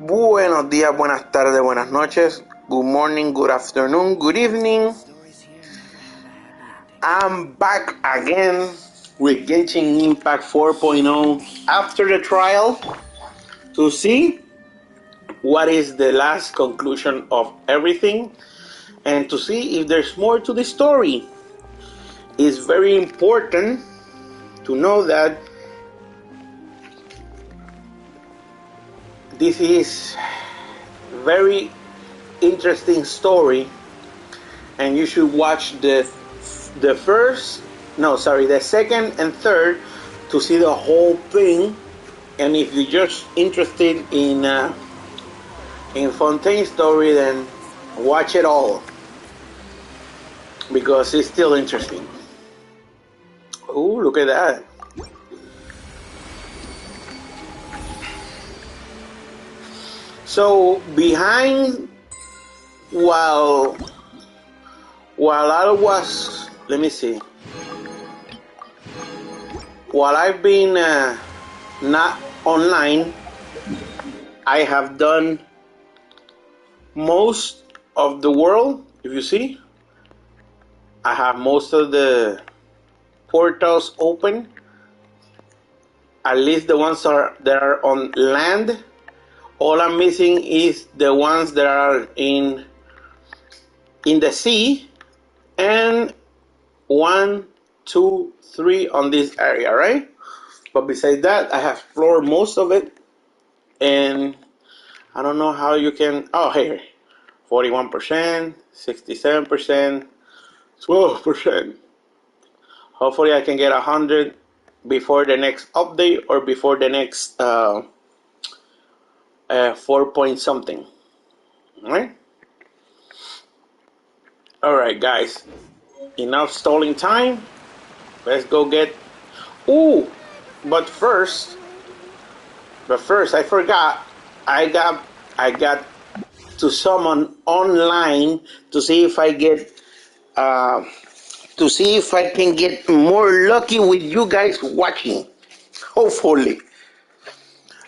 Buenos días, buenas tardes, buenas noches. Good morning, good afternoon, good evening. I'm back again with Genshin Impact 4.0 after the trial to see what is the last conclusion of everything and to see if there's more to the story. It's very important to know that this is very interesting story and you should watch the second and third to see the whole thing. And if you're just interested in Fontaine's story, then watch it all because it's still interesting. Oh, look at that. So behind while I was, let me see, while I've been not online, I have done most of the world. If you see, I have most of the portals open, at least the ones that are on land. All I'm missing is the ones that are in the sea, and 1, 2, 3 on this area, right? But besides that, I have explored most of it, and I don't know how you can. Oh, here, 41%, 67%, 12%. Hopefully, I can get 100 before the next update or before the next 4 point something. All right, guys. Enough stalling time. Let's go get. Ooh, but first, I forgot. I got to summon online to see if I get to see if I can get more lucky with you guys watching. Hopefully.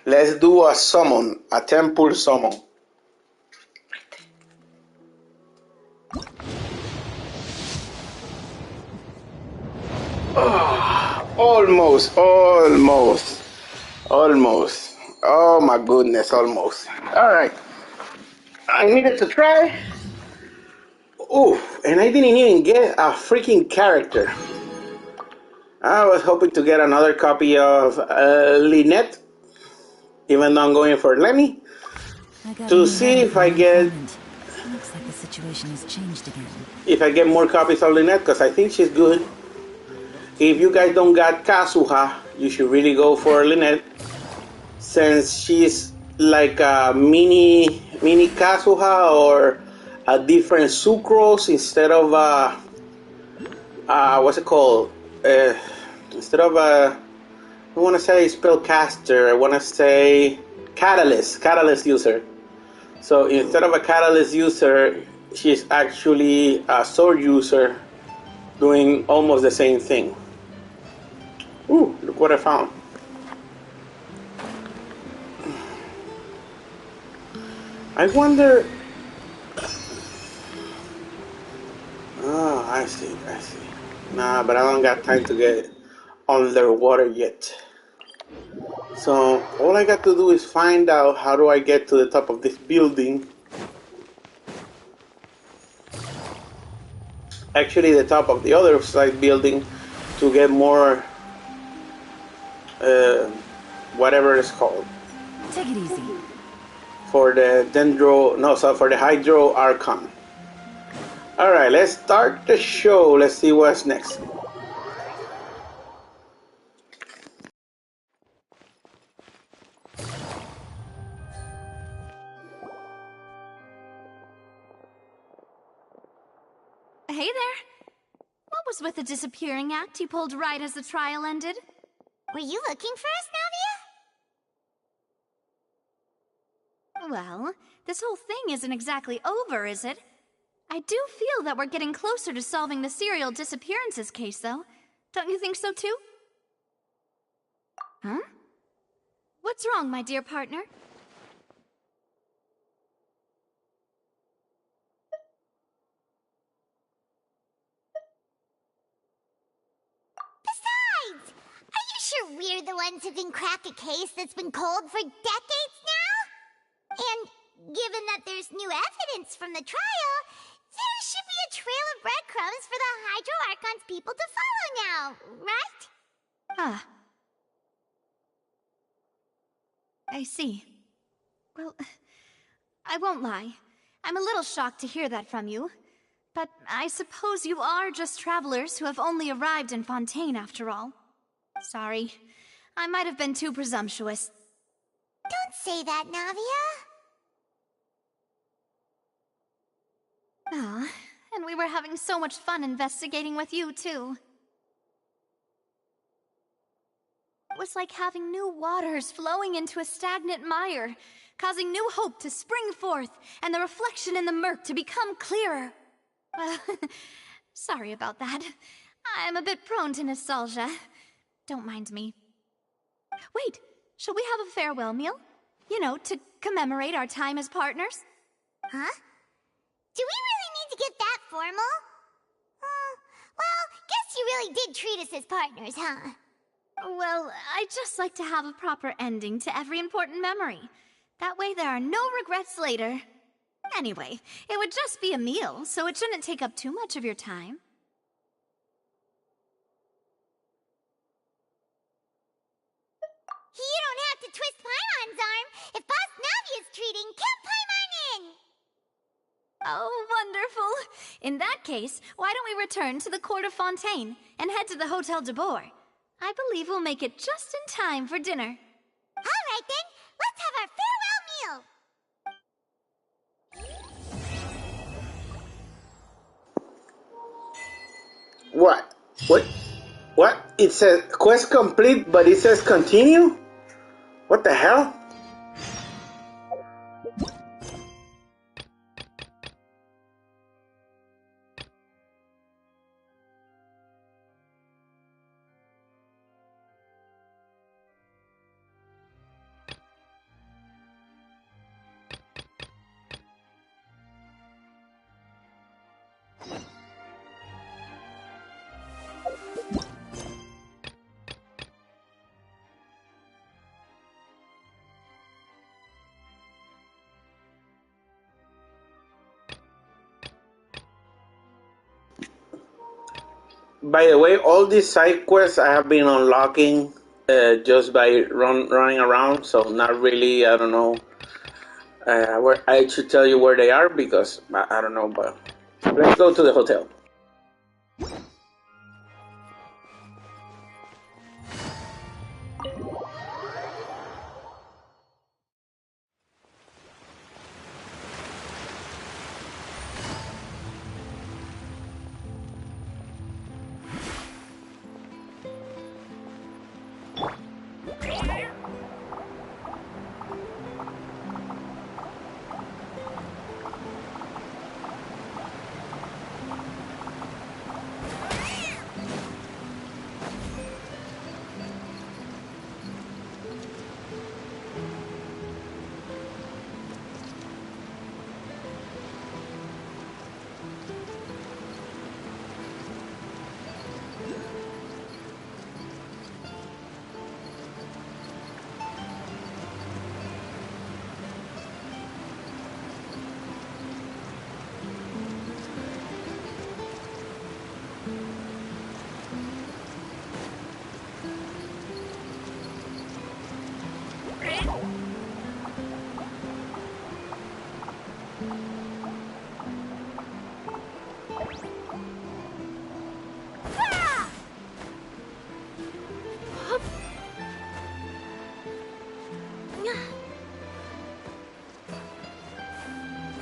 Let's do a summon, a temple summon. Oh, almost. Oh my goodness, almost. All right. I needed to try. Oh, and I didn't even get a freaking character. I was hoping to get another copy of Lynette, even though I'm going for Lenny, to see if I get. Looks like the situation has changed again. If I get more copies of Lynette, because I think she's good. If you guys don't got Kazuha, you should really go for Lynette, since she's like a mini Kazuha or a different Sucrose instead of what's it called? Instead of I want to say spellcaster, I want to say catalyst user. So instead of a catalyst user, she's actually a sword user doing almost the same thing. Ooh, look what I found. I wonder. Oh, I see. Nah, but I don't got time to get underwater yet. So all I got to do is find out how do I get to the top of this building. Actually, the top of the other side building to get more, whatever it's called. Take it easy. For the for the Hydro Archon. Alright, let's start the show. Let's see what's next. Hey there. What was with the disappearing act you pulled right as the trial ended? Were you looking for us, Navia? Well, this whole thing isn't exactly over, is it? I do feel that we're getting closer to solving the serial disappearances case, though. Don't you think so, too? Huh? What's wrong, my dear partner? Besides, are you sure we're the ones who can crack a case that's been cold for decades now? And given that there's new evidence from the trial, there should be a trail of breadcrumbs for the Hydro Archon's people to follow now, right? Ah. I see. Well, I won't lie. I'm a little shocked to hear that from you. But I suppose you are just travelers who have only arrived in Fontaine after all. Sorry. I might have been too presumptuous. Don't say that, Navia. Ah, and we were having so much fun investigating with you, too. It was like having new waters flowing into a stagnant mire, causing new hope to spring forth, and the reflection in the murk to become clearer. Sorry about that. I'm a bit prone to nostalgia. Don't mind me. Wait, shall we have a farewell meal? You know, to commemorate our time as partners? Huh? Do we really need to get that formal? Well, guess you really did treat us as partners, huh? Well, I'd just like to have a proper ending to every important memory. That way there are no regrets later. Anyway, it would just be a meal, so it shouldn't take up too much of your time. You don't have to twist Paimon's arm. If Boss Navia's treating, count Paimon in! Oh, wonderful! In that case, why don't we return to the Court of Fontaine and head to the Hotel de Boer? I believe we'll make it just in time for dinner. All right then, let's have our farewell meal! What? What? What? It says quest complete, but it says continue? What the hell? By the way, all these side quests I have been unlocking just by running around, so not really, I don't know, where I should tell you where they are because I don't know, but let's go to the hotel.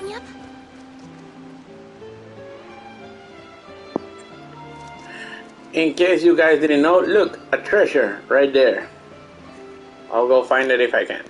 Yep. In case you guys didn't know, look, a treasure right there. I'll go find it if I can.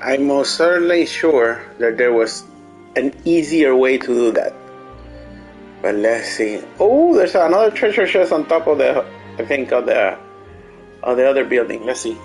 I'm most certainly sure that there was an easier way to do that. But let's see. Oh, there's another treasure chest on top of the, I think, of the other building. Let's see.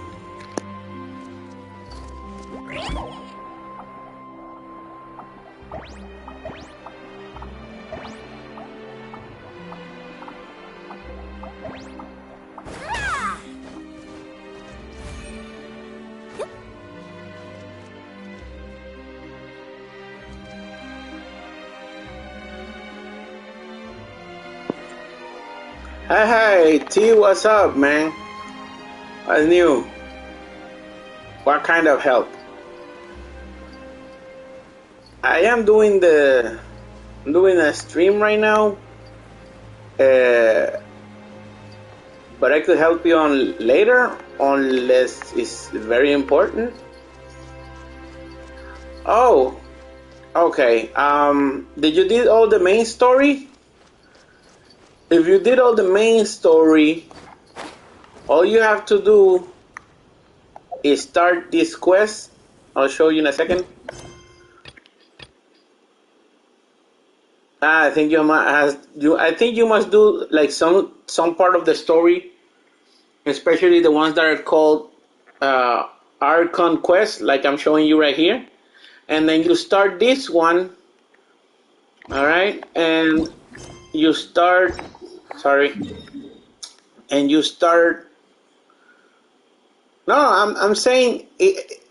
Hey, T, what's up, man? What's new? What kind of help? I am doing a stream right now, but I could help you on later, unless it's very important. Oh, okay. Did you did all the main story? If you did all the main story, all you have to do is start this quest. I'll show you in a second. I think I think you must do like some part of the story, especially the ones that are called Archon Quest, like I'm showing you right here. And then you start this one, all right, and you start. Sorry. And you start. No, I'm saying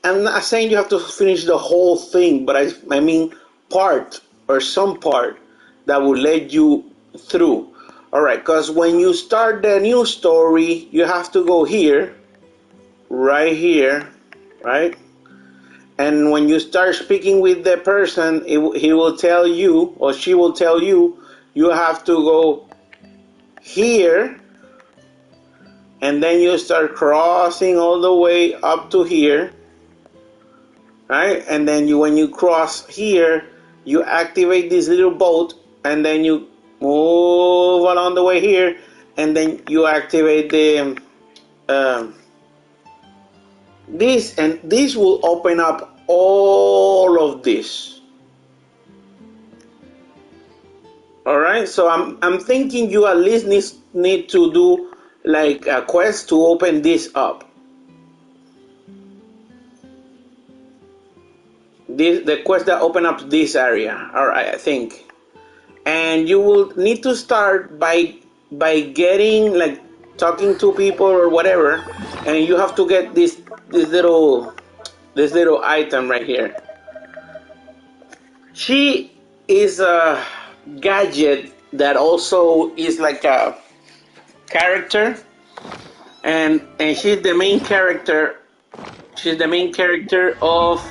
I'm not saying you have to finish the whole thing, but I mean part or some part that will lead you through. All right, because when you start the new story, you have to go here, right here, right? And when you start speaking with the person, he will tell you, or she will tell you, you have to go here, and then you start crossing all the way up to here, right? And then when you cross here, you activate this little boat, and then you move along the way here, and then you activate the this, and this will open up all of this. All right, so I'm thinking you at least need to do like a quest to open this up. The quest that open up this area. All right, I think, and you will need to start by getting like talking to people or whatever, and you have to get this little item right here. She is a gadget that also is like a character, and she's the main character. She's the main character of.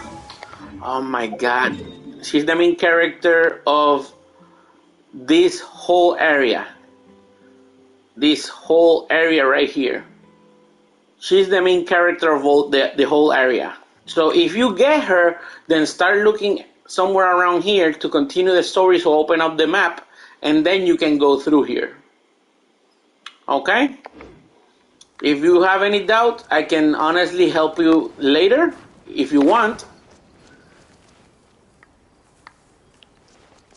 Oh my God! She's the main character of this whole area. This whole area right here. She's the main character of all the whole area. So if you get her, then start looking somewhere around here to continue the story, so open up the map, and then you can go through here. Okay? If you have any doubt, I can honestly help you later if you want.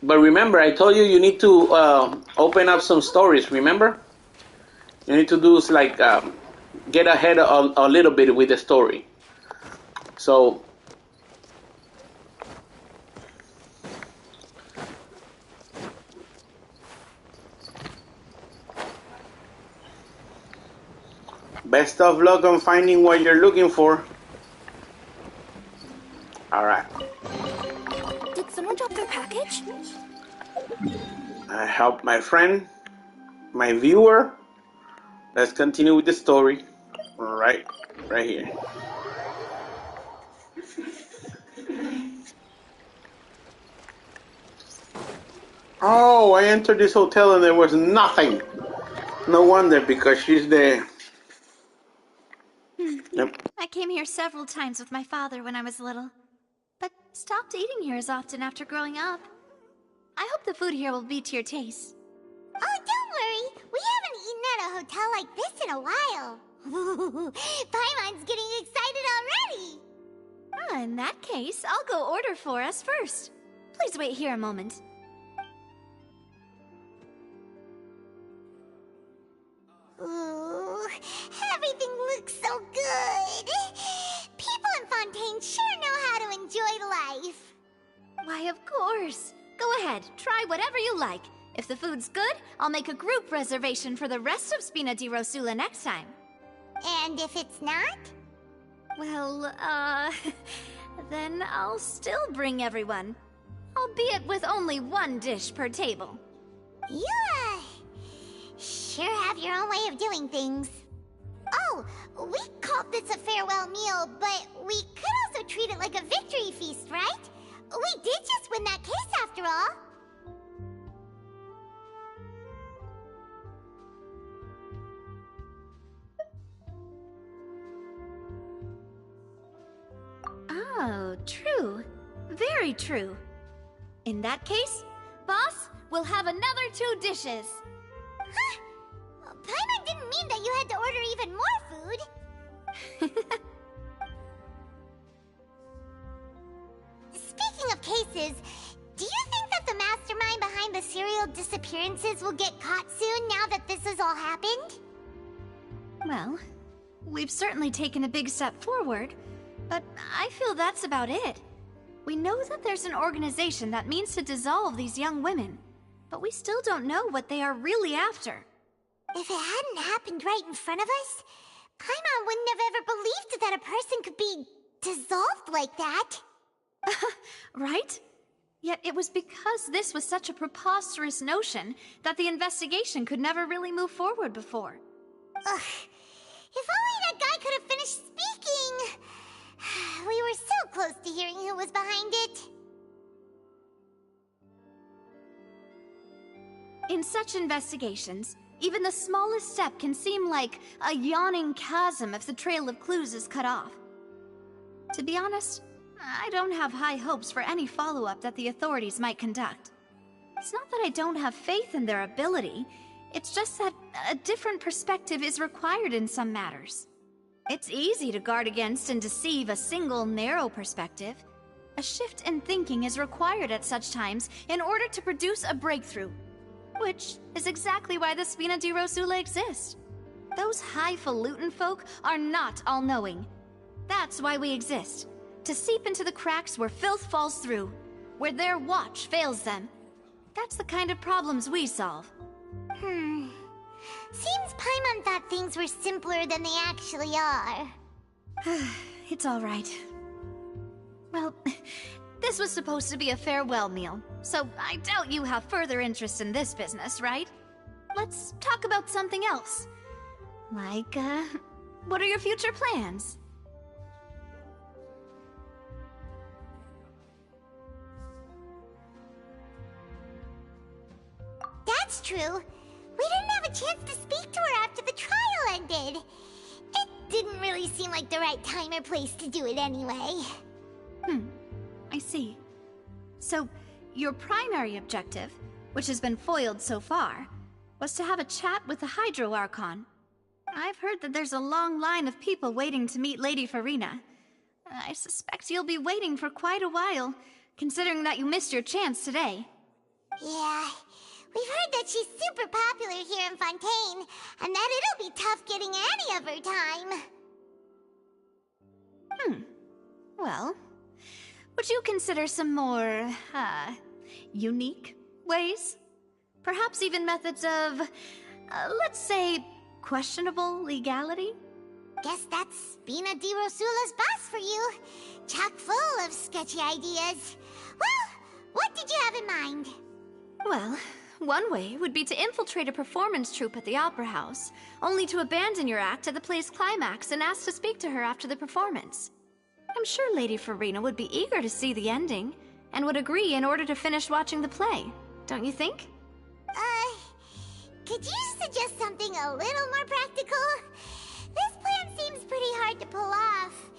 But remember, I told you need to open up some stories, remember? You need to do like get ahead a little bit with the story. So best of luck on finding what you're looking for. All right. Did someone drop their package? I helped my friend, my viewer. Let's continue with the story. All right here. Oh, I entered this hotel and there was nothing. No wonder, because she's the... Yep. I came here several times with my father when I was little, but stopped eating here as often after growing up. I hope the food here will be to your taste. Oh, don't worry. We haven't eaten at a hotel like this in a while. Paimon's getting excited already. In that case, I'll go order for us first. Please wait here a moment. Ooh, everything looks so good. People in Fontaine sure know how to enjoy life. Why, of course. Go ahead, try whatever you like. If the food's good, I'll make a group reservation for the rest of Spina di Rosula next time. And if it's not? Well, then I'll still bring everyone. Albeit with only one dish per table. You, sure have your own way of doing things. Oh, we called this a farewell meal, but we could also treat it like a victory feast, right? We did just win that case after all. Oh, true. Very true. In that case, boss, we'll have another 2 dishes. Huh? Paimon didn't mean that you had to order even more food. Speaking of cases, do you think that the mastermind behind the serial disappearances will get caught soon now that this has all happened? Well, we've certainly taken a big step forward, but I feel that's about it. We know that there's an organization that means to dissolve these young women, but we still don't know what they are really after. If it hadn't happened right in front of us, Paimon wouldn't have ever believed that a person could be dissolved like that. Right? Yet it was because this was such a preposterous notion that the investigation could never really move forward before. Ugh. If only that guy could have finished speaking! We were so close to hearing who was behind it. In such investigations, even the smallest step can seem like a yawning chasm if the trail of clues is cut off. To be honest, I don't have high hopes for any follow-up that the authorities might conduct. It's not that I don't have faith in their ability, it's just that a different perspective is required in some matters. It's easy to guard against and deceive a single narrow perspective. A shift in thinking is required at such times in order to produce a breakthrough. Which is exactly why the Spina di Rosula exist. Those highfalutin folk are not all-knowing. That's why we exist. To seep into the cracks where filth falls through. Where their watch fails them. That's the kind of problems we solve. Seems Paimon thought things were simpler than they actually are. It's all right. Well, this was supposed to be a farewell meal, so I doubt you have further interest in this business, right? Let's talk about something else. Like, what are your future plans? That's true. We didn't have a chance to speak to her after the trial ended. It didn't really seem like the right time or place to do it anyway. I see. So, your primary objective, which has been foiled so far, was to have a chat with the Hydro Archon. I've heard that there's a long line of people waiting to meet Lady Farina. I suspect you'll be waiting for quite a while, considering that you missed your chance today. Yeah, we've heard that she's super popular here in Fontaine, and that it'll be tough getting any of her time. Well, would you consider some more, unique ways? Perhaps even methods of, let's say, questionable legality? Guess that's Spina di Rosula's boss for you. Chock full of sketchy ideas. Well, what did you have in mind? Well, one way would be to infiltrate a performance troupe at the Opera House, only to abandon your act at the play's climax and ask to speak to her after the performance. I'm sure Lady Farina would be eager to see the ending, and would agree in order to finish watching the play, don't you think? Could you suggest something a little more practical? This plan seems pretty hard to pull off.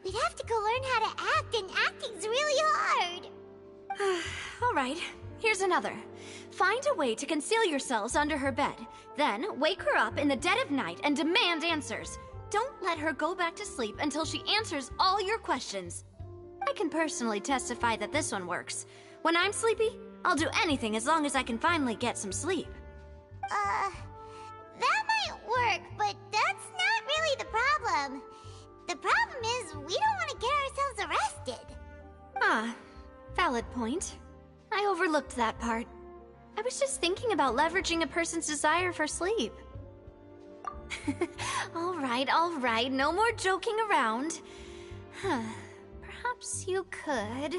We'd have to go learn how to act, and acting's really hard. All right, here's another. Find a way to conceal yourselves under her bed. Then wake her up in the dead of night and demand answers. Don't let her go back to sleep until she answers all your questions. I can personally testify that this one works. When I'm sleepy, I'll do anything as long as I can finally get some sleep. That might work, but that's not really the problem. The problem is we don't want to get ourselves arrested. Ah, valid point. I overlooked that part. I was just thinking about leveraging a person's desire for sleep. All right, no more joking around. Perhaps you could...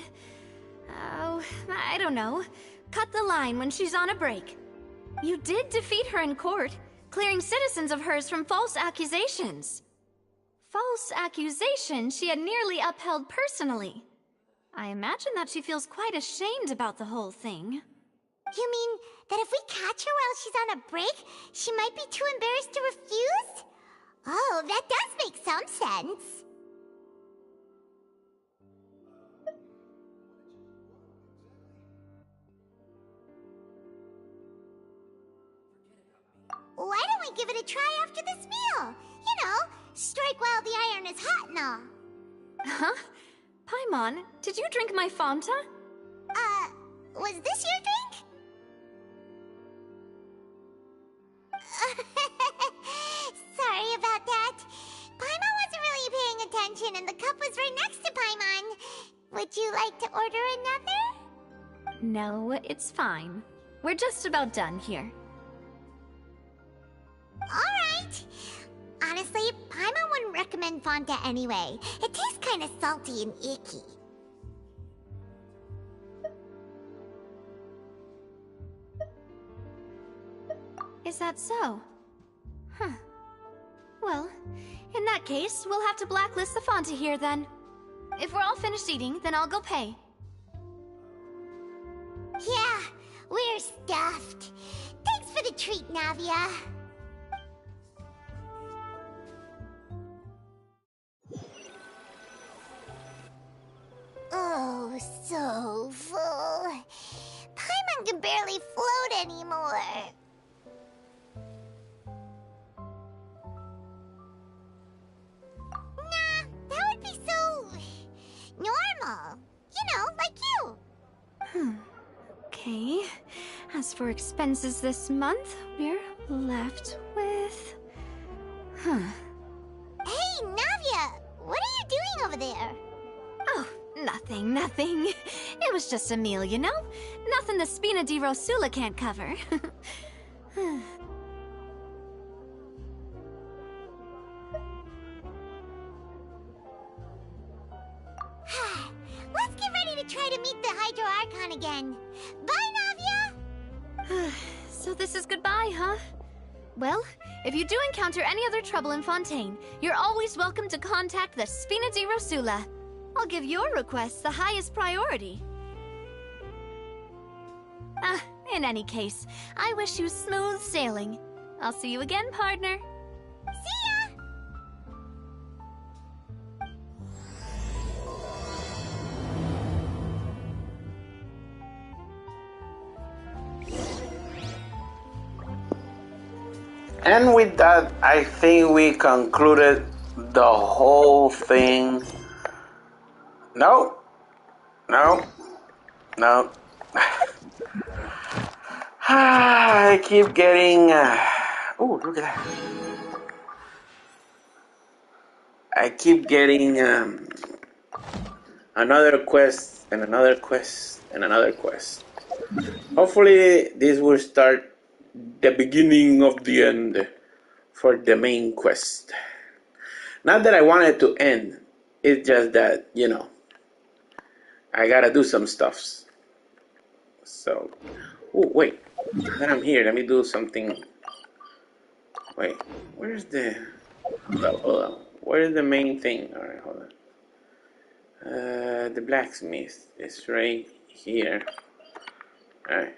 Oh, I don't know. Cut the line when she's on a break. You did defeat her in court, clearing citizens of hers from false accusations. False accusations she had nearly upheld personally. I imagine that she feels quite ashamed about the whole thing. You mean that if we catch her while she's on a break, she might be too embarrassed to refuse? Oh, that does make some sense. Why don't we give it a try after this meal? You know, strike while the iron is hot and all. Huh? Paimon, did you drink my Fanta? Was this your drink? Sorry about that. Paimon wasn't really paying attention and the cup was right next to Paimon. Would you like to order another? No, it's fine. We're just about done here. Alright. Honestly, Paimon wouldn't recommend Fanta anyway. It tastes kinda salty and icky. Is that so? Huh. Well, in that case, we'll have to blacklist the Fanta here then. If we're all finished eating, then I'll go pay. Yeah, we're stuffed. Thanks for the treat, Navia. Oh, so full. Paimon can barely float anymore. Nah, that would be so... normal. You know, like you. Okay. As for expenses this month, we're left with... Hey, Navia! What are you doing over there? Oh, nothing. It was just a meal, you know? Nothing the Spina di Rosula can't cover. Let's get ready to try to meet the Hydro Archon again. Bye, Navia! So this is goodbye, huh? Well, if you do encounter any other trouble in Fontaine, you're always welcome to contact the Spina di Rosula. I'll give your requests the highest priority. In any case, I wish you smooth sailing. I'll see you again, partner. See ya! And with that, I think we concluded the whole thing. No. I keep getting... oh, look at that. I keep getting another quest and another quest and another quest. Hopefully this will start the beginning of the end for the main quest. Not that I want it to end. It's just that, you know, I gotta do some stuffs. So, oh wait, now that I'm here, let me do something. Wait, where's the... hold on. Where's the main thing? Alright, hold on. The blacksmith is right here. Alright.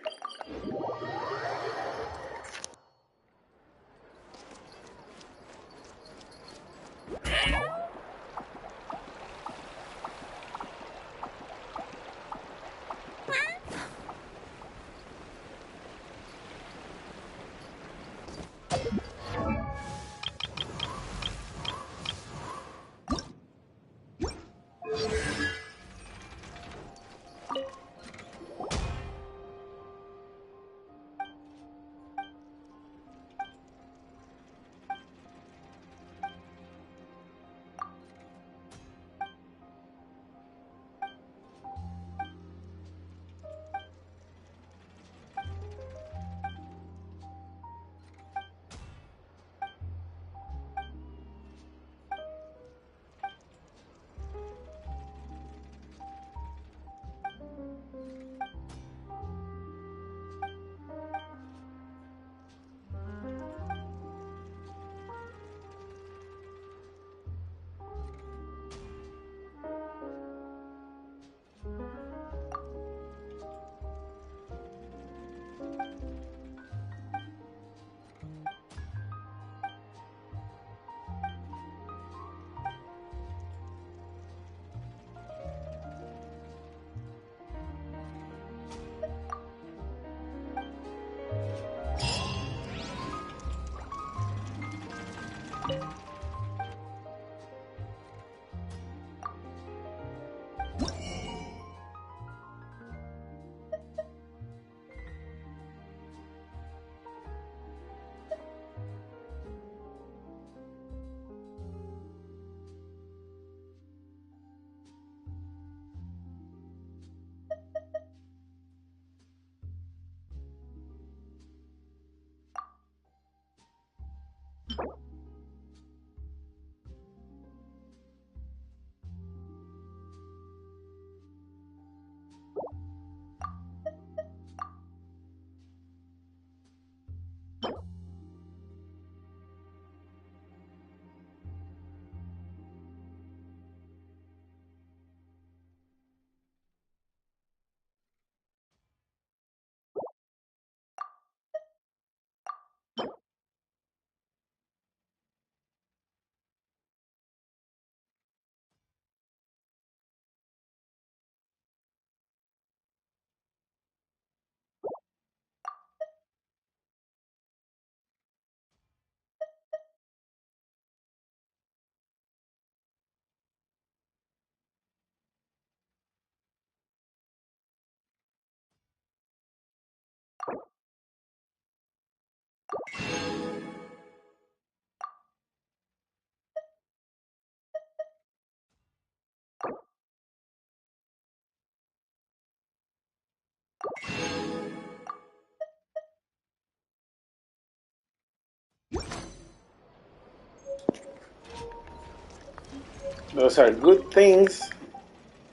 Those are good things.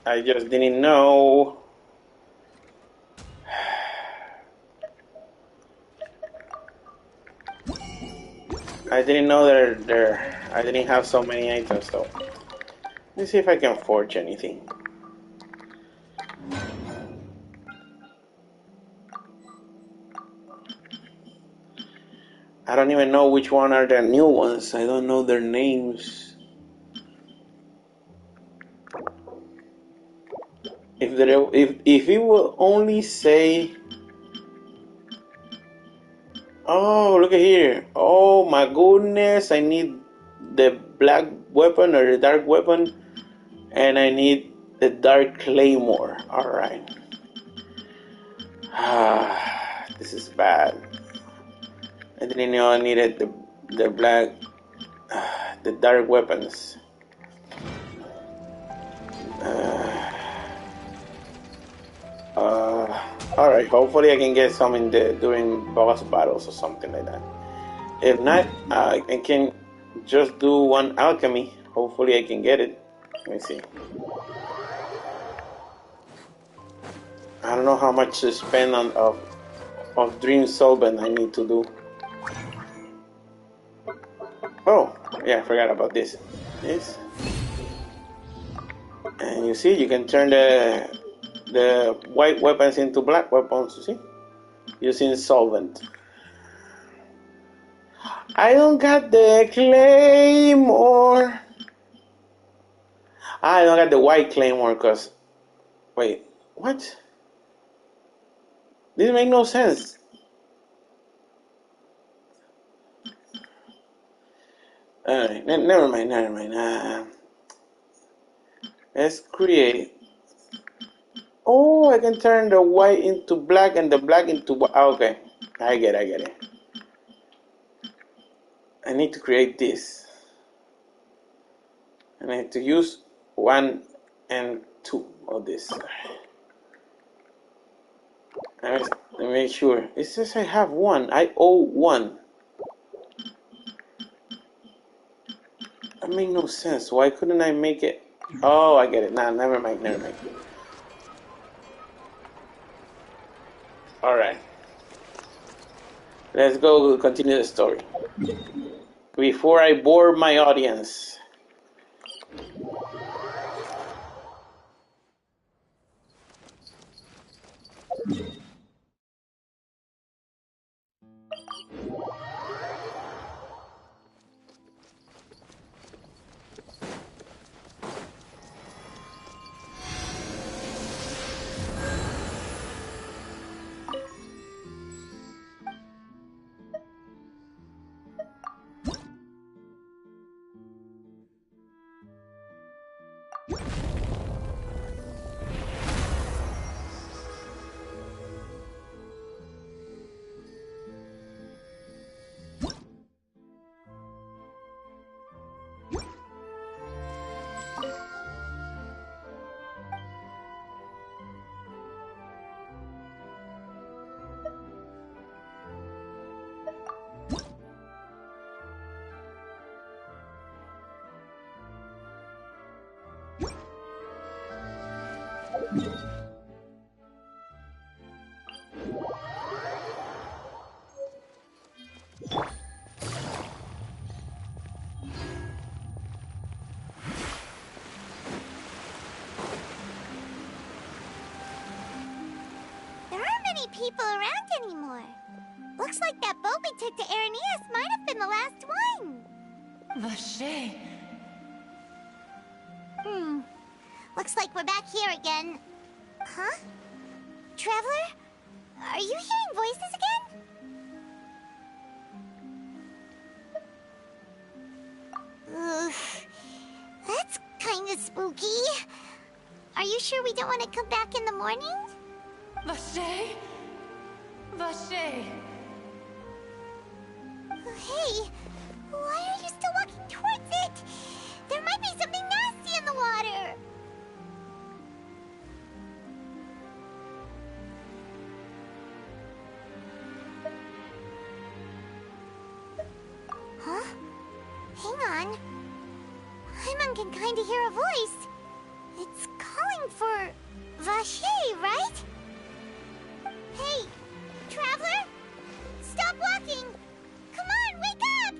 I just didn't know. I didn't know I didn't have so many items though. Let's see if I can forge anything. I don't even know which one are the new ones. I don't know their names. If it will only say, oh, look at here. Oh my goodness, I need the black weapon or the dark weapon, and I need the dark claymore. All right. This is bad. I didn't know I needed the black, the dark weapons. Alright, hopefully I can get some during boss battles or something like that. If not, I can just do one alchemy. Hopefully I can get it. Let me see. I don't know how much to spend of dream solvent I need to do. Oh, yeah, I forgot about this. This. And you see, you can turn the white weapons into black weapons, you see? Using solvent. I don't got the claymore. I don't got the white claymore because... Wait, what? This make no sense. Alright, never mind. Let's create... Oh, I can turn the white into black and the black into white. Okay, I get it. I need to create this. And I have to use 1 and 2 of this. Let me make sure. It says I have 1. I owe 1. That makes no sense. Why couldn't I make it? Oh, I get it. Nah, never mind. Alright. Let's go continue the story. Before I bore my audience. People around anymore. Looks like that boat we took to Araneas might have been the last one. Vache. Looks like we're back here again. Huh? Traveler? Are you hearing voices again? Ugh. That's kinda spooky. Are you sure we don't want to come back in the morning? Vache? Vache. Hey, why are you still walking towards it? There might be something nasty in the water. Everyone can kind of hear a voice. It's calling for Vache, right? Hey, traveler! Stop walking! Come on, wake up!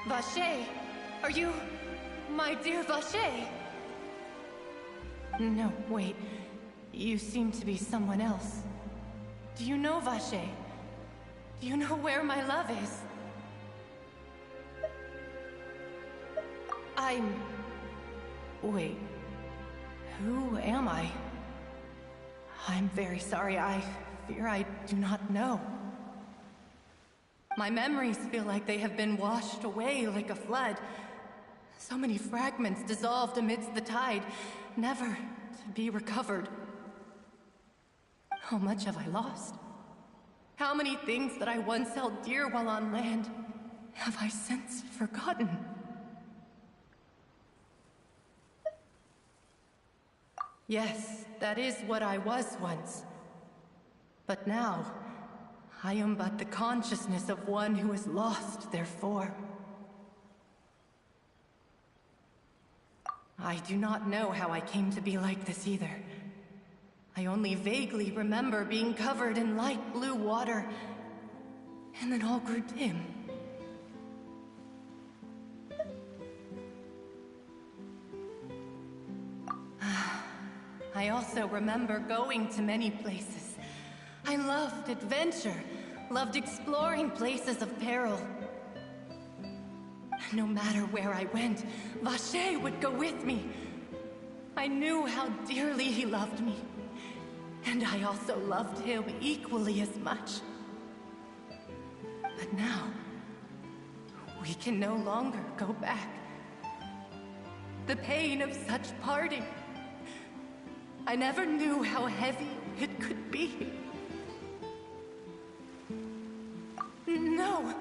Vache, are you my dear Vache? No, wait. You seem to be someone else. Do you know Vache? Do you know where my love is? Wait. Who am I? I'm very sorry. I fear I do not know. My memories feel like they have been washed away like a flood. So many fragments dissolved amidst the tide, never to be recovered. How much have I lost? How many things that I once held dear while on land have I since forgotten? Yes, that is what I was once. But now, I am but the consciousness of one who is lost, therefore. I do not know how I came to be like this either. I only vaguely remember being covered in light blue water, and then all grew dim. I also remember going to many places. I loved adventure, loved exploring places of peril. No matter where I went, Vache would go with me. I knew how dearly he loved me, and I also loved him equally as much. But now, we can no longer go back. The pain of such parting, I never knew how heavy it could be. No,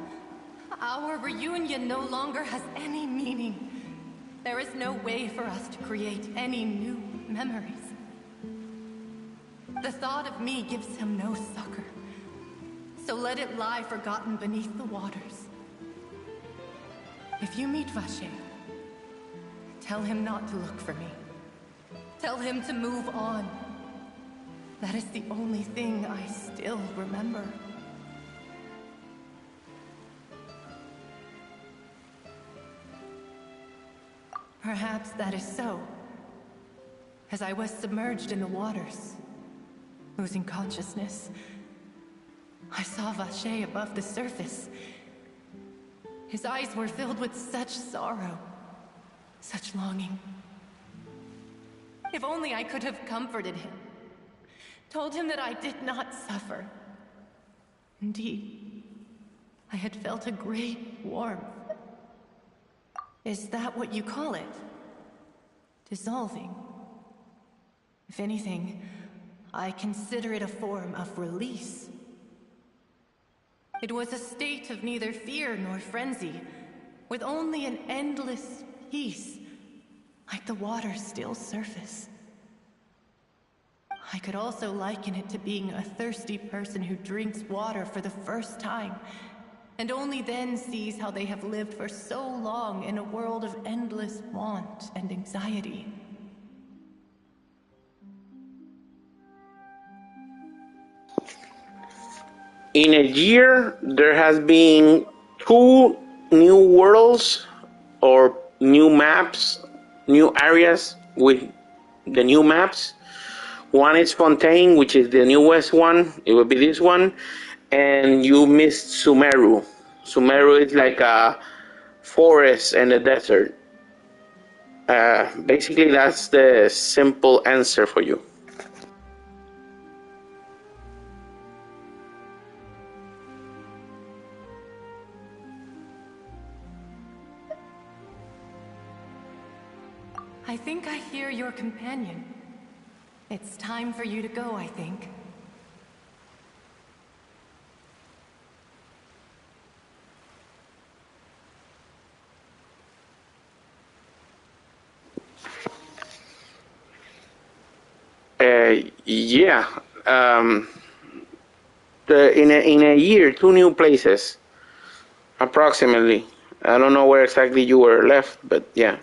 our reunion no longer has any meaning. There is no way for us to create any new memories. The thought of me gives him no succor, so let it lie forgotten beneath the waters. If you meet Vache, tell him not to look for me. Tell him to move on. That is the only thing I still remember. Perhaps that is so. As I was submerged in the waters, losing consciousness, I saw Vache above the surface. His eyes were filled with such sorrow, such longing. If only I could have comforted him, told him that I did not suffer. Indeed, I had felt a great warmth. Is that what you call it? Dissolving? If anything, I consider it a form of release. It was a state of neither fear nor frenzy, with only an endless peace, like the water's still surface. I could also liken it to being a thirsty person who drinks water for the first time, and only then sees how they have lived for so long in a world of endless want and anxiety. In a year, there has been 2 new worlds or new maps, new areas with the new maps. One is Fontaine, which is the newest one. It will be this one. And you missed Sumeru. Sumeru is like a forest and a desert. Basically, that's the simple answer for you. I think I hear your companion. It's time for you to go, I think. Yeah. In a year, 2 new places, approximately. I don't know where exactly you were left, but yeah.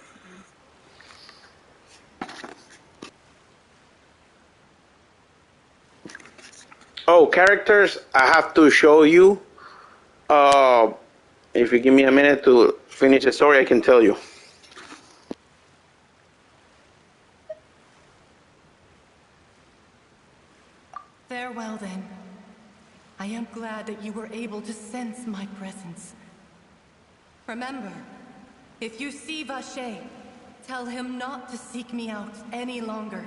Oh, characters, I have to show you. If you give me a minute to finish the story, I can tell you. Farewell, then. I am glad that you were able to sense my presence. Remember, if you see Vacher, tell him not to seek me out any longer.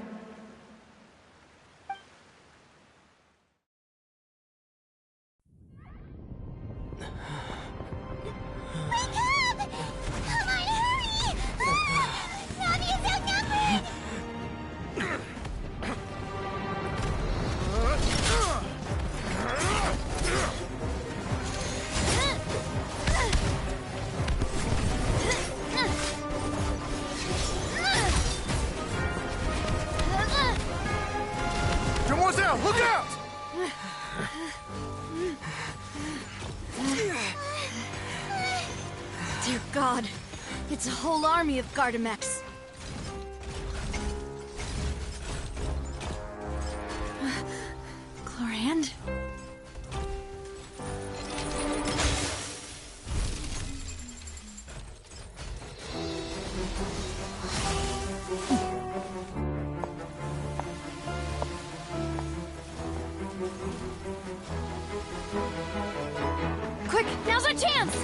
Wake up! Come on, hurry! Navia's outnumbered! Demoiselle, look out! Dear God, it's a whole army of Gardamex. Clorand? Quick, now's our chance!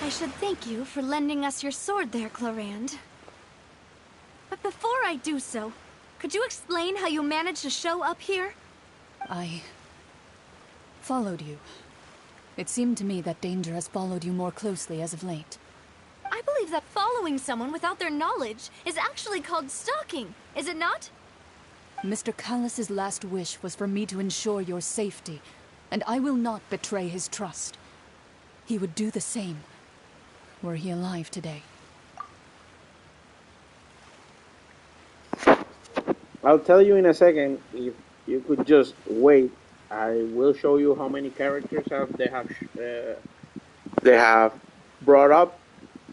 I should thank you for lending us your sword there, Clorand. But before I do so, could you explain how you managed to show up here? I followed you. It seemed to me that danger has followed you more closely as of late. I believe that following someone without their knowledge is actually called stalking, is it not? Mr. Callus's last wish was for me to ensure your safety, and I will not betray his trust. He would do the same, were he alive today. I'll tell you in a second. If you could just wait, I will show you how many characters they have brought up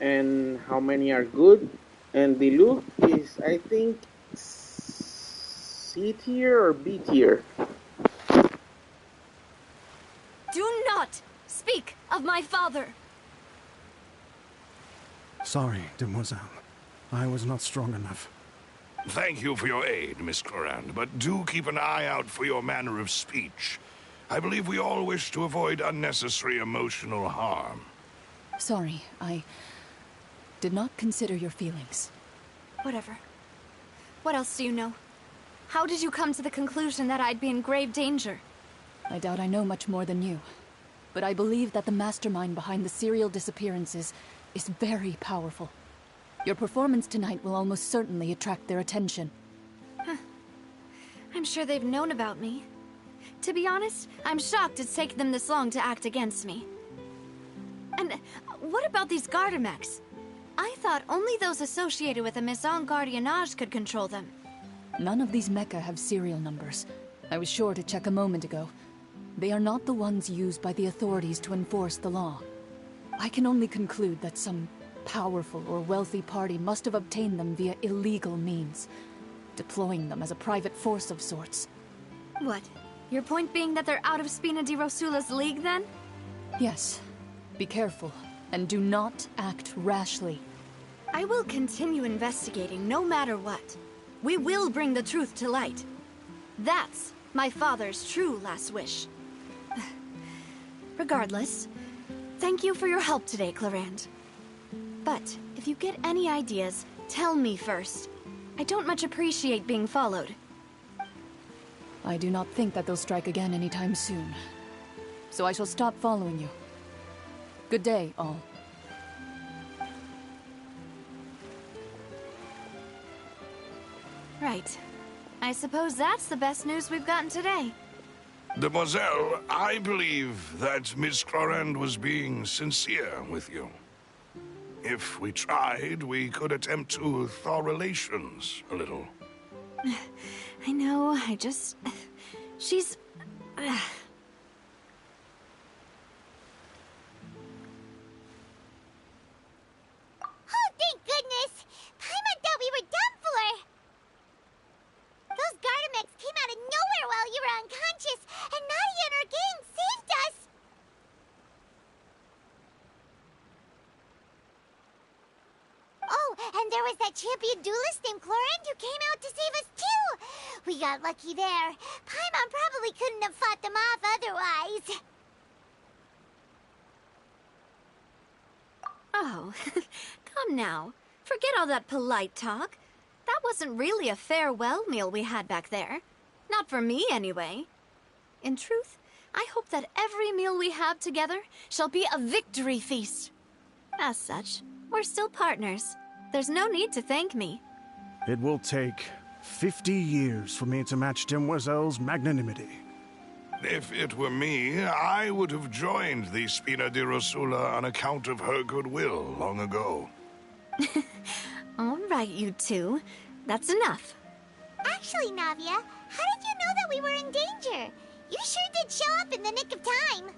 and how many are good. And the loot is, I think, C tier or B tier. Do not speak of my father! Sorry, Demoiselle. I was not strong enough. Thank you for your aid, Miss Clorand, but do keep an eye out for your manner of speech. I believe we all wish to avoid unnecessary emotional harm. Sorry, I did not consider your feelings. Whatever. What else do you know? How did you come to the conclusion that I'd be in grave danger? I doubt I know much more than you, but I believe that the mastermind behind the serial disappearances is very powerful. Your performance tonight will almost certainly attract their attention. I'm sure they've known about me. To be honest, I'm shocked it's taken them this long to act against me. And what about these Gardamex? I thought only those associated with a Maison Gardiennage could control them. None of these mecha have serial numbers. I was sure to check a moment ago. They are not the ones used by the authorities to enforce the law. I can only conclude that some powerful or wealthy party must have obtained them via illegal means, deploying them as a private force of sorts. What? Your point being that they're out of Spina di Rosula's league, then? Yes. Be careful, and do not act rashly. I will continue investigating no matter what. We will bring the truth to light. That's my father's true last wish. Regardless, thank you for your help today, Clarand. But if you get any ideas, tell me first. I don't much appreciate being followed. I do not think that they'll strike again anytime soon. So I shall stop following you. Good day, all. Right. I suppose that's the best news we've gotten today. Demoiselle, I believe that Miss Clarand was being sincere with you. If we tried, we could attempt to thaw relations a little. I know, she's... Oh, thank goodness! Paimon thought we were done for! Those Gardamex came out of nowhere while you were unconscious, and Nadia and her gang saved us! Oh, and there was that champion duelist named Clarand who came out to save us too! We got lucky there. Paimon probably couldn't have fought them off otherwise. Oh, come now. Forget all that polite talk. That wasn't really a farewell meal we had back there. Not for me, anyway. In truth, I hope that every meal we have together shall be a victory feast. As such, we're still partners. There's no need to thank me. It will take 50 years for me to match Demoiselle's magnanimity. If it were me, I would have joined the Spina di Rosula on account of her goodwill long ago. All right, you two. That's enough. Actually, Navia, how did you know that we were in danger? You sure did show up in the nick of time.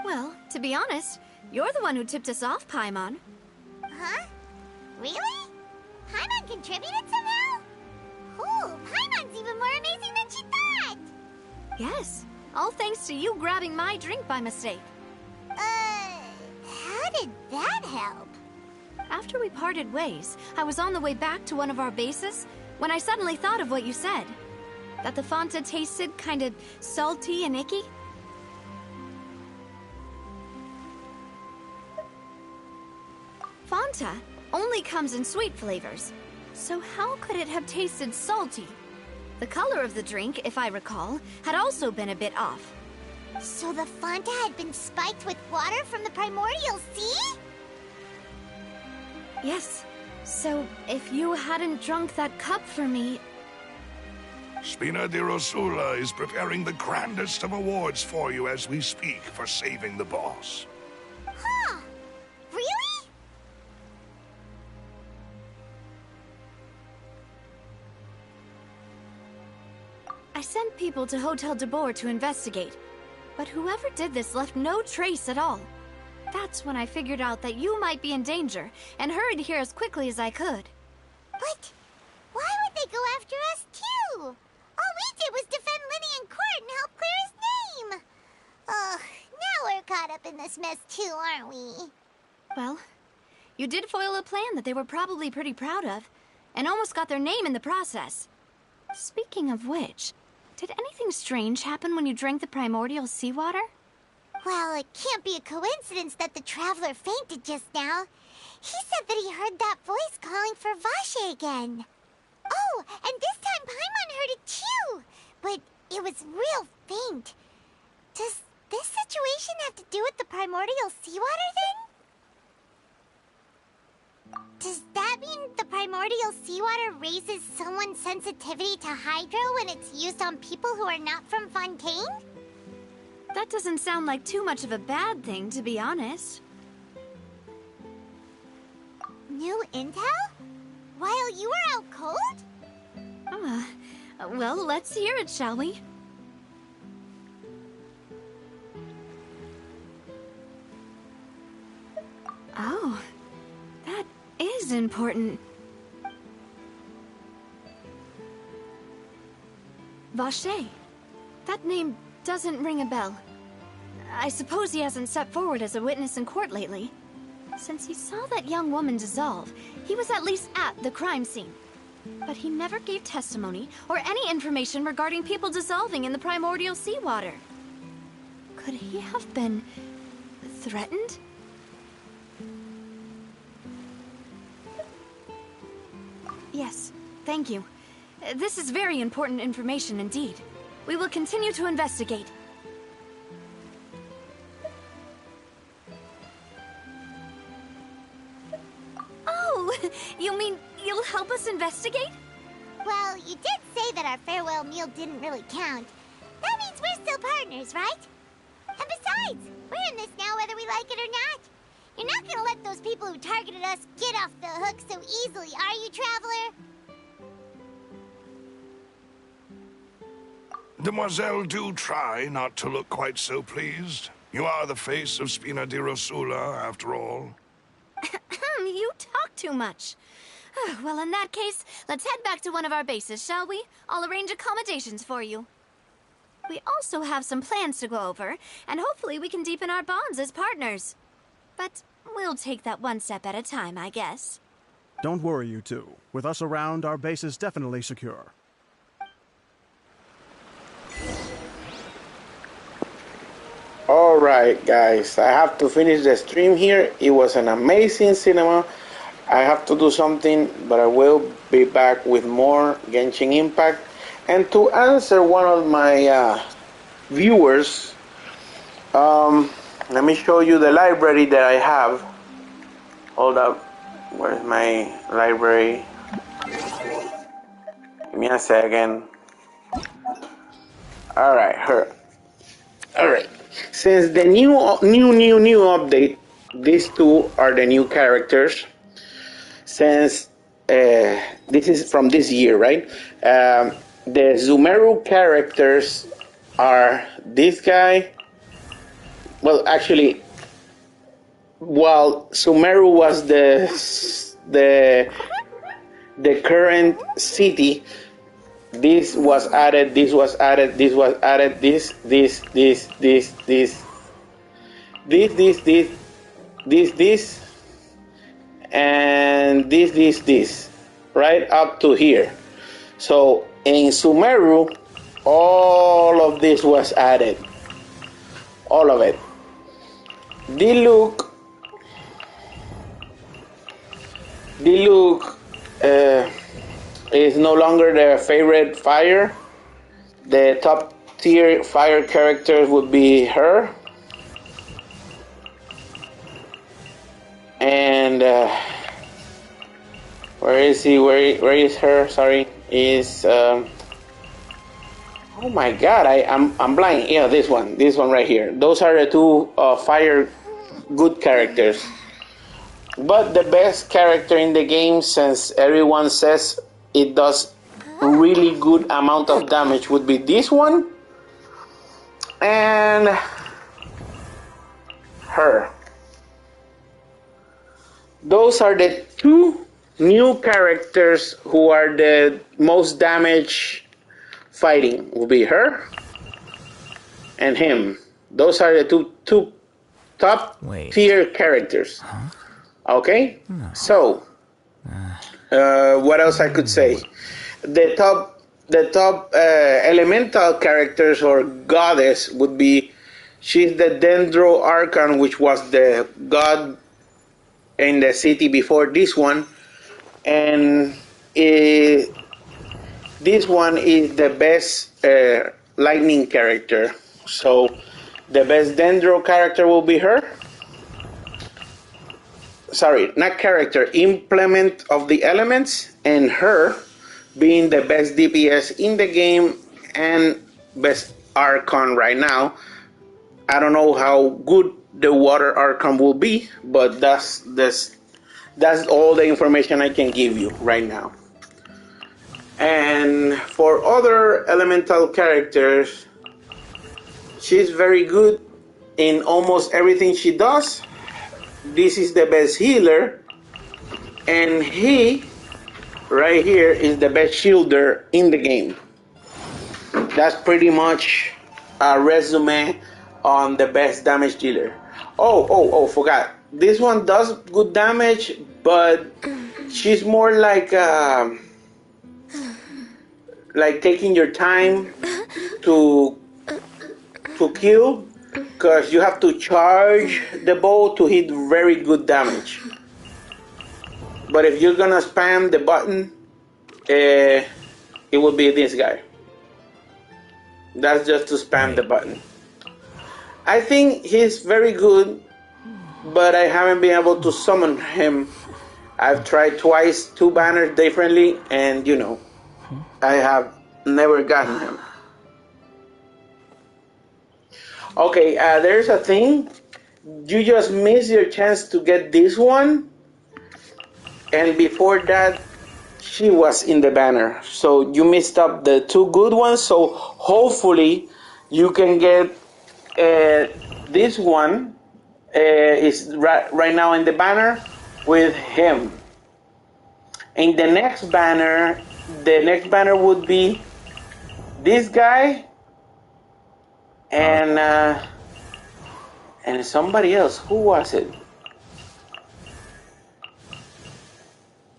Well, to be honest, you're the one who tipped us off, Paimon. Huh? Really? Paimon contributed somehow? Ooh, Paimon's even more amazing than she thought! Yes, all thanks to you grabbing my drink by mistake. How did that help? After we parted ways, I was on the way back to one of our bases when I suddenly thought of what you said. That the Fanta tasted kind of salty and icky. Fanta only comes in sweet flavors, so how could it have tasted salty? The color of the drink, if I recall, had also been a bit off. So the Fanta had been spiked with water from the primordial sea? Yes. So, if you hadn't drunk that cup for me... Spina di Rosula is preparing the grandest of awards for you as we speak for saving the boss. Huh. Really? I sent people to Hotel de Boer to investigate, but whoever did this left no trace at all. That's when I figured out that you might be in danger, and hurried here as quickly as I could. But why would they go after us, too? All we did was defend Linny in court and help clear his name. Ugh, now we're caught up in this mess, too, aren't we? Well, you did foil a plan that they were probably pretty proud of, and almost got their name in the process. Speaking of which, did anything strange happen when you drank the primordial seawater? Well, it can't be a coincidence that the Traveler fainted just now. He said that he heard that voice calling for Vache again. Oh, and this time Paimon heard it too, but it was real faint. Does this situation have to do with the primordial seawater then? Does that mean the primordial seawater raises someone's sensitivity to hydro when it's used on people who are not from Fontaine? That doesn't sound like too much of a bad thing, to be honest. New intel? While you were out cold? Well, let's hear it, shall we? Oh, that is important. Vache. That name doesn't ring a bell. I suppose he hasn't stepped forward as a witness in court lately. Since he saw that young woman dissolve, he was at least at the crime scene. But he never gave testimony or any information regarding people dissolving in the primordial seawater. Could he have been threatened? Yes, thank you. This is very important information indeed. We will continue to investigate. Oh, you mean you'll help us investigate? Well, you did say that our farewell meal didn't really count. That means we're still partners, right? And besides, we're in this now whether we like it or not. You're not gonna let those people who targeted us get off the hook so easily, are you, Traveler? Demoiselle, do try not to look quite so pleased. You are the face of Spina di Rosula, after all. You talk too much. Well, in that case, let's head back to one of our bases, shall we? I'll arrange accommodations for you. We also have some plans to go over, and hopefully we can deepen our bonds as partners. But we'll take that one step at a time, I guess. Don't worry, you two. With us around, our base is definitely secure. Alright guys, I have to finish the stream here. It was an amazing cinema. I have to do something, but I will be back with more Genshin Impact. And to answer one of my viewers, let me show you the library that I have. Hold up, where's my library? Give me a second. Alright, her. Alright, since the new update, these two are the new characters. Since this is from this year, right? The Sumeru characters are this guy. Well, actually, while Sumeru was the current city, this was added, this was added, this was added, this, and this, right up to here. So in Sumeru, all of this was added, all of it. Diluc is no longer the favorite fire. The top tier fire characters would be her. And where is he? Where is her? Sorry, is oh my God, I'm blind. Yeah, this one right here. Those are the two fire good characters. But the best character in the game, since everyone says it does really good amount of damage, would be this one and her. Those are the two new characters who are the most damage fighting. Will be her and him. Those are the two top tier characters. Huh? Okay, No. so what else I could say? The top elemental characters or goddess would be, she's the Dendro Archon, which was the god in the city before this one, and this one is the best lightning character. So the best Dendro character will be her. Sorry, not character, implement of the elements, and her being the best DPS in the game and best Archon right now. I don't know how good the water Archon will be, but that's all the information I can give you right now. And for other elemental characters, she's very good in almost everything she does. This is the best healer, and he right here is the best shielder in the game. That's pretty much a resume on the best damage dealer. Oh, forgot. This one does good damage, but she's more like like taking your time to kill, because you have to charge the bow to hit very good damage. But if you're gonna spam the button, it will be this guy. That's just to spam the button. I think he's very good, but I haven't been able to summon him. I've tried twice, 2 banners differently, and you know, I have never gotten him. Okay, there's a thing. You just missed your chance to get this one, and before that, she was in the banner. So you missed up the 2 good ones. So hopefully, you can get this one. Is right now in the banner with him. In the next banner would be this guy and somebody else. Who was it?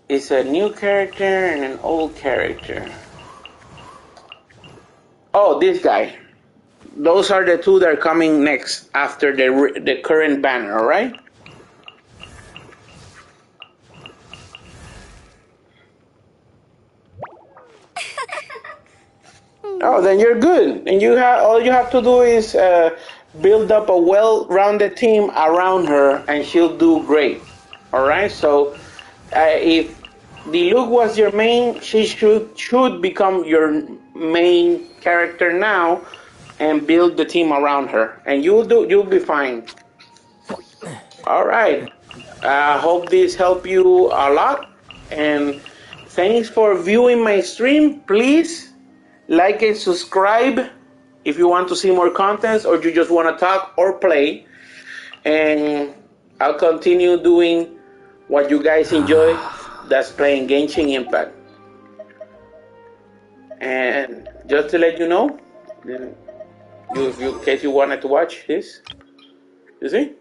It's a new character and an old character. Oh, this guy. Those are the 2 that are coming next after the current banner, all right? Oh, then you're good. And all you have to do is build up a well-rounded team around her, and she'll do great. All right. So if Diluc was your main, she should become your main character now, and build the team around her, and you'll be fine. All right. I hope this helped you a lot, and thanks for viewing my stream. Please like and subscribe if you want to see more contents, or you just want to talk or play, and I'll continue doing what you guys enjoy, that's playing Genshin Impact. And just to let you know, in case you wanted to watch this, you see?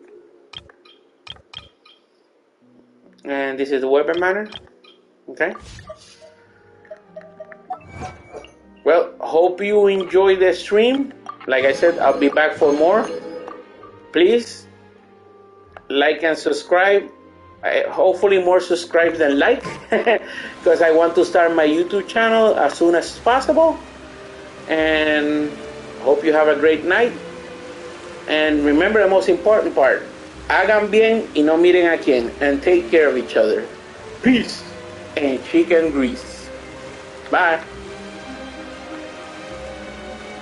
And this is the weapon banner. Okay. Well, hope you enjoy the stream. Like I said, I'll be back for more. Please like and subscribe. Hopefully more subscribes than like, because I want to start my YouTube channel as soon as possible. And hope you have a great night. And remember the most important part. Hagan bien y no miren a quién. And take care of each other. Peace and chicken grease. Bye.